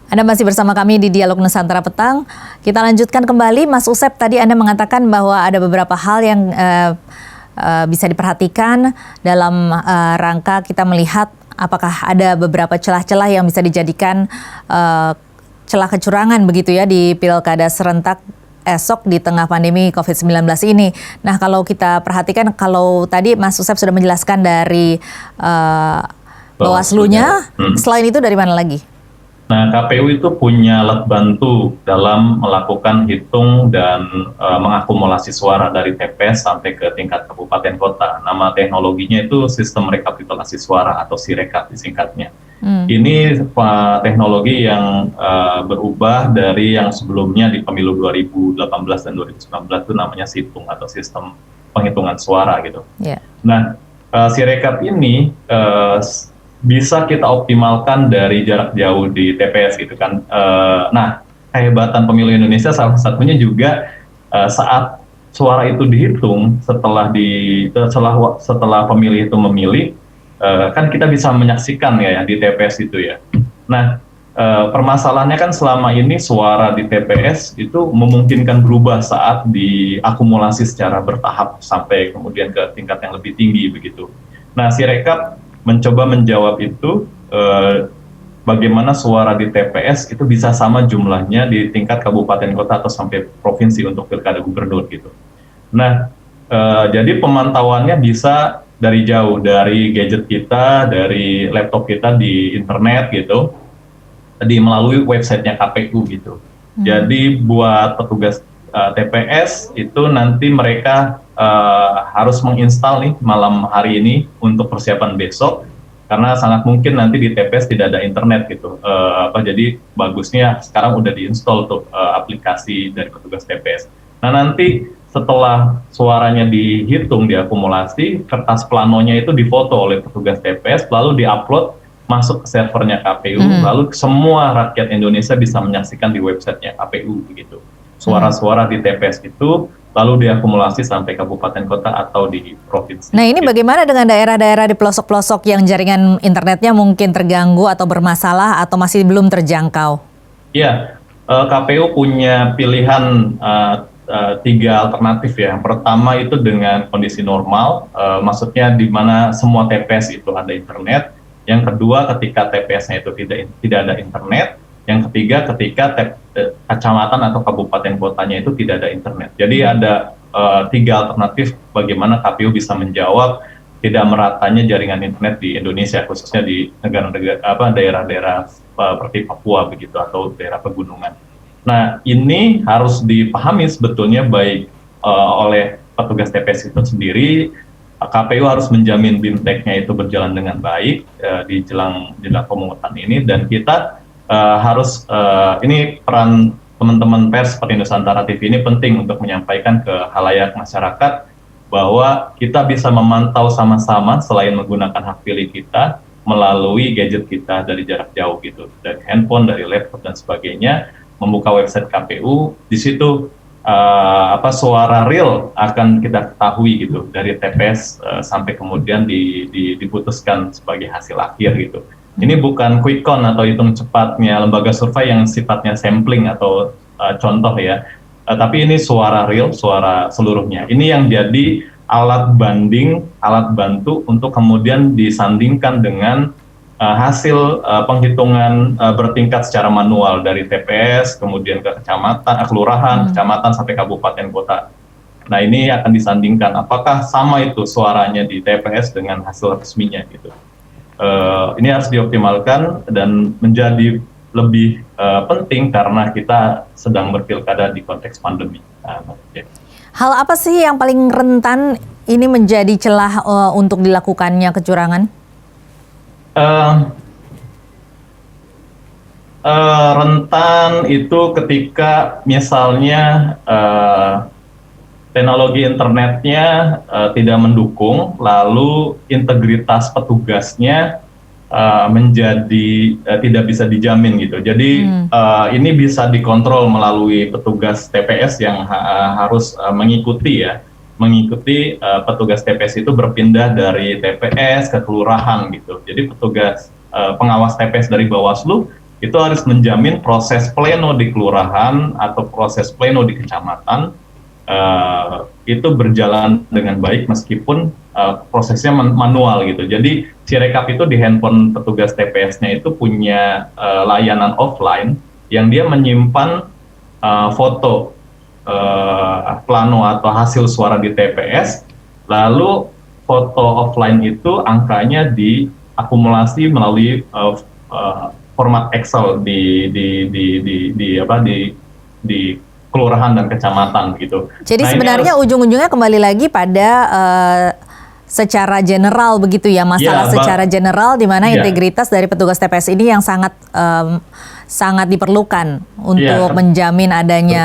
Anda masih bersama kami di Dialog Nusantara Petang. Kita lanjutkan kembali, Mas Usep. Tadi Anda mengatakan bahwa ada beberapa hal yang bisa diperhatikan dalam rangka kita melihat apakah ada beberapa celah-celah yang bisa dijadikan celah kecurangan begitu ya di Pilkada serentak esok di tengah pandemi COVID-19 ini. Nah, kalau kita perhatikan, kalau tadi Mas Usep sudah menjelaskan dari Bawaslu-nya, selain itu dari mana lagi? Nah, KPU itu punya alat bantu dalam melakukan hitung dan mengakumulasi suara dari TPS sampai ke tingkat kabupaten kota. Nama teknologinya itu sistem rekapitulasi suara atau Sirekap disingkatnya. Ini teknologi yang berubah dari yang sebelumnya di pemilu 2018 dan 2019 itu namanya situng atau sistem penghitungan suara gitu. Yeah. Nah, Sirekap ini bisa kita optimalkan dari jarak jauh di TPS gitu kan. Nah, kehebatan pemilu Indonesia salah satunya juga saat suara itu dihitung setelah pemilih itu memilih, kan kita bisa menyaksikan ya di TPS itu ya. Nah, permasalahannya kan selama ini suara di TPS itu memungkinkan berubah saat diakumulasi secara bertahap sampai kemudian ke tingkat yang lebih tinggi begitu. Nah, Sirekap mencoba menjawab itu, bagaimana suara di TPS itu bisa sama jumlahnya di tingkat kabupaten kota atau sampai provinsi untuk pilkada gubernur gitu. Nah, jadi pemantauannya bisa dari jauh, dari gadget kita, dari laptop kita di internet gitu, melalui websitenya KPU gitu. Jadi buat petugas TPS itu nanti mereka harus menginstal nih malam hari ini untuk persiapan besok, karena sangat mungkin nanti di TPS tidak ada internet gitu. Jadi bagusnya sekarang udah diinstal tuh aplikasi dari petugas TPS. Nah, nanti setelah suaranya dihitung, diakumulasi, kertas planonya itu difoto oleh petugas TPS, lalu diupload masuk ke servernya KPU, lalu semua rakyat Indonesia bisa menyaksikan di websitenya KPU begitu. Suara-suara di TPS itu lalu diakumulasi sampai kabupaten kota atau di provinsi. Nah, ini bagaimana dengan daerah-daerah di pelosok-pelosok yang jaringan internetnya mungkin terganggu atau bermasalah atau masih belum terjangkau? Ya, KPU punya pilihan 3 alternatif ya. Yang pertama itu dengan kondisi normal, maksudnya di mana semua TPS itu ada internet. Yang kedua ketika TPS-nya itu tidak ada internet. Yang ketiga ketika kecamatan atau kabupaten kotanya itu tidak ada internet. Jadi ada 3 alternatif bagaimana KPU bisa menjawab tidak meratanya jaringan internet di Indonesia, khususnya di daerah-daerah seperti Papua begitu atau daerah pegunungan. Nah, ini harus dipahami sebetulnya baik oleh petugas TPS itu sendiri. KPU harus menjamin BIMTEK-nya itu berjalan dengan baik di jelang pemungutan ini, dan kita harus ini peran teman-teman pers seperti Nusantara TV ini penting untuk menyampaikan ke khalayak masyarakat bahwa kita bisa memantau sama-sama selain menggunakan hak pilih kita melalui gadget kita dari jarak jauh gitu, dari handphone, dari laptop dan sebagainya, membuka website KPU, di situ suara real akan kita ketahui gitu dari TPS sampai kemudian diputuskan sebagai hasil akhir gitu. Ini bukan quick count atau hitung cepatnya lembaga survei yang sifatnya sampling atau contoh ya, tapi ini suara real, suara seluruhnya. Ini yang jadi alat banding, alat bantu untuk kemudian disandingkan dengan hasil penghitungan bertingkat secara manual dari TPS, kemudian ke kecamatan, kelurahan, kecamatan sampai kabupaten kota. Nah, ini akan disandingkan apakah sama itu suaranya di TPS dengan hasil resminya gitu. Ini harus dioptimalkan dan menjadi lebih penting karena kita sedang berpilkada di konteks pandemi. Hal apa sih yang paling rentan ini menjadi celah untuk dilakukannya kecurangan? Rentan itu ketika misalnya teknologi internetnya tidak mendukung, lalu integritas petugasnya menjadi tidak bisa dijamin gitu. Jadi ini bisa dikontrol melalui petugas TPS yang harus mengikuti petugas TPS itu berpindah dari TPS ke kelurahan gitu. Jadi petugas pengawas TPS dari Bawaslu itu harus menjamin proses pleno di kelurahan atau proses pleno di kecamatan itu berjalan dengan baik meskipun prosesnya manual gitu. Jadi Sirekap itu di handphone petugas TPS-nya itu punya layanan offline yang dia menyimpan foto plano atau hasil suara di TPS, lalu foto offline itu angkanya diakumulasi melalui format Excel di kelurahan dan kecamatan gitu. Jadi sebenarnya ujung-ujungnya kembali lagi pada secara general begitu ya, masalah secara general di mana integritas dari petugas TPS ini yang sangat diperlukan untuk menjamin adanya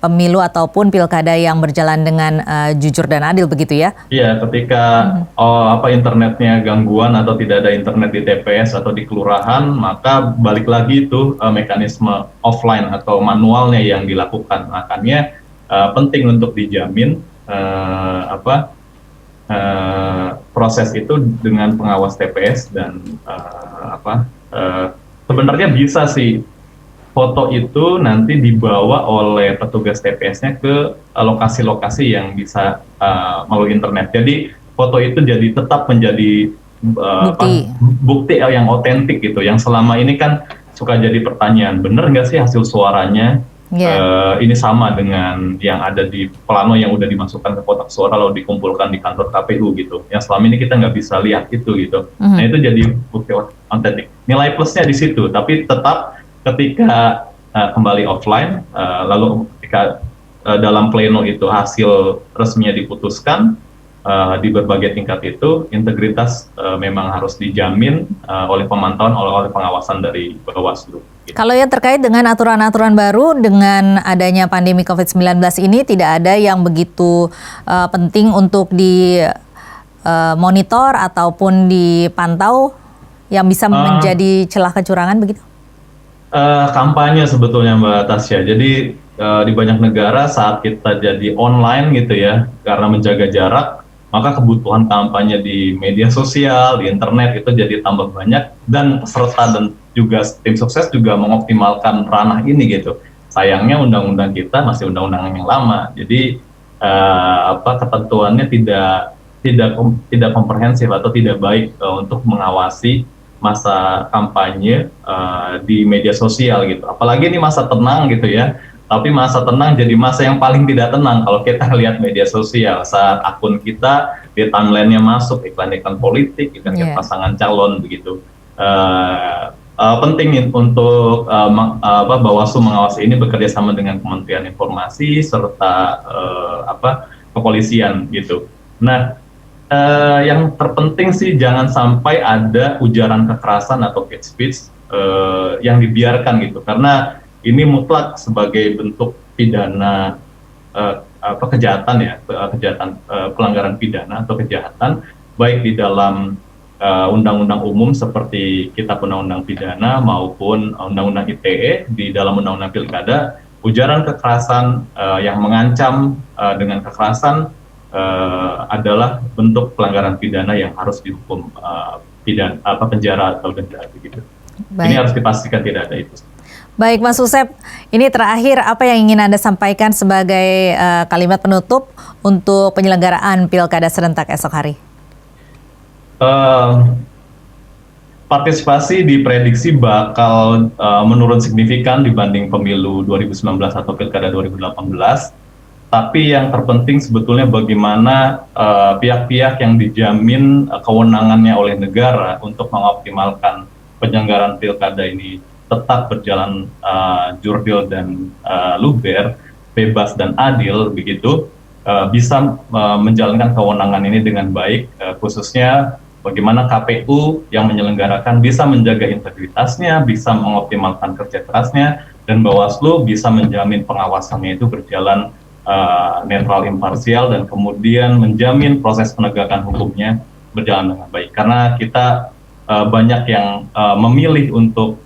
pemilu ataupun pilkada yang berjalan dengan jujur dan adil begitu ya? Iya, ketika internetnya gangguan atau tidak ada internet di TPS atau di kelurahan, maka balik lagi itu mekanisme offline atau manualnya yang dilakukan. Makanya penting untuk dijamin proses itu dengan pengawas TPS dan sebenarnya bisa sih foto itu nanti dibawa oleh petugas TPS-nya ke lokasi-lokasi yang bisa melalui internet. Jadi foto itu tetap menjadi bukti yang otentik gitu. Yang selama ini kan suka jadi pertanyaan, bener nggak sih hasil suaranya ini sama dengan yang ada di plano yang udah dimasukkan ke kotak suara lalu dikumpulkan di kantor KPU gitu. Yang selama ini kita nggak bisa lihat itu gitu. Nah itu jadi bukti otentik. Nilai plusnya di situ, tapi tetap ketika kembali offline, lalu ketika dalam pleno itu hasil resminya diputuskan di berbagai tingkat itu, integritas memang harus dijamin oleh pemantauan, oleh pengawasan dari Bawaslu. Gitu. Kalau yang terkait dengan aturan-aturan baru dengan adanya pandemi COVID-19 ini, tidak ada yang begitu penting untuk dimonitor ataupun dipantau yang bisa menjadi celah kecurangan begitu? Kampanye sebetulnya Mbak Tasya. Jadi di banyak negara saat kita jadi online gitu ya, karena menjaga jarak, maka kebutuhan kampanye di media sosial, di internet itu jadi tambah banyak, dan peserta dan juga tim sukses juga mengoptimalkan ranah ini gitu. Sayangnya undang-undang kita masih undang-undang yang lama, jadi ketentuannya tidak komprehensif atau tidak baik untuk mengawasi masa kampanye di media sosial gitu. Apalagi ini masa tenang gitu ya. Tapi masa tenang jadi masa yang paling tidak tenang kalau kita lihat media sosial saat akun kita di timeline-nya masuk iklan-iklan politik, iklan pasangan calon begitu. Penting untuk Bawaslu mengawasi ini bekerja sama dengan Kementerian Informasi serta kepolisian gitu. Nah, yang terpenting sih jangan sampai ada ujaran kekerasan atau hate speech yang dibiarkan gitu, karena ini mutlak sebagai bentuk pidana kejahatan ya, pelanggaran pidana atau kejahatan baik di dalam undang-undang umum seperti Kitab Undang-Undang Pidana maupun Undang-Undang ITE. Di dalam Undang-Undang Pilkada, ujaran kekerasan yang mengancam dengan kekerasan adalah bentuk pelanggaran pidana yang harus dihukum penjara atau denda begitu. Ini harus dipastikan tidak ada itu. Baik Mas Usep, ini terakhir apa yang ingin Anda sampaikan sebagai kalimat penutup untuk penyelenggaraan Pilkada serentak esok hari? Partisipasi diprediksi bakal menurun signifikan dibanding pemilu 2019 atau Pilkada 2018. Tapi yang terpenting sebetulnya bagaimana pihak-pihak yang dijamin kewenangannya oleh negara untuk mengoptimalkan penyelenggaraan Pilkada ini tetap berjalan jurdil dan luber, bebas dan adil begitu, bisa menjalankan kewenangan ini dengan baik, khususnya bagaimana KPU yang menyelenggarakan bisa menjaga integritasnya, bisa mengoptimalkan kerja kerasnya, dan Bawaslu bisa menjamin pengawasannya itu berjalan netral, imparsial, dan kemudian menjamin proses penegakan hukumnya berjalan dengan baik. Karena kita banyak yang memilih untuk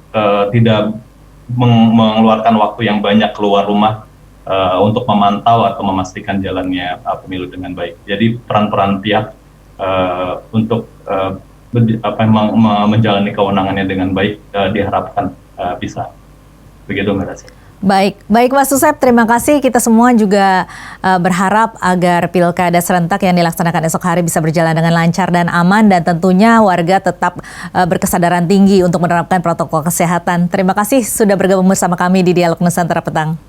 tidak mengeluarkan waktu yang banyak keluar rumah untuk memantau atau memastikan jalannya pemilu dengan baik. Jadi peran-peran pihak untuk menjalani kewenangannya dengan baik diharapkan bisa. Begitu Mbak Desi. Baik Mas Usep, terima kasih. Kita semua juga berharap agar pilkada serentak yang dilaksanakan esok hari bisa berjalan dengan lancar dan aman, dan tentunya warga tetap berkesadaran tinggi untuk menerapkan protokol kesehatan. Terima kasih sudah bergabung bersama kami di Dialog Nusantara Petang.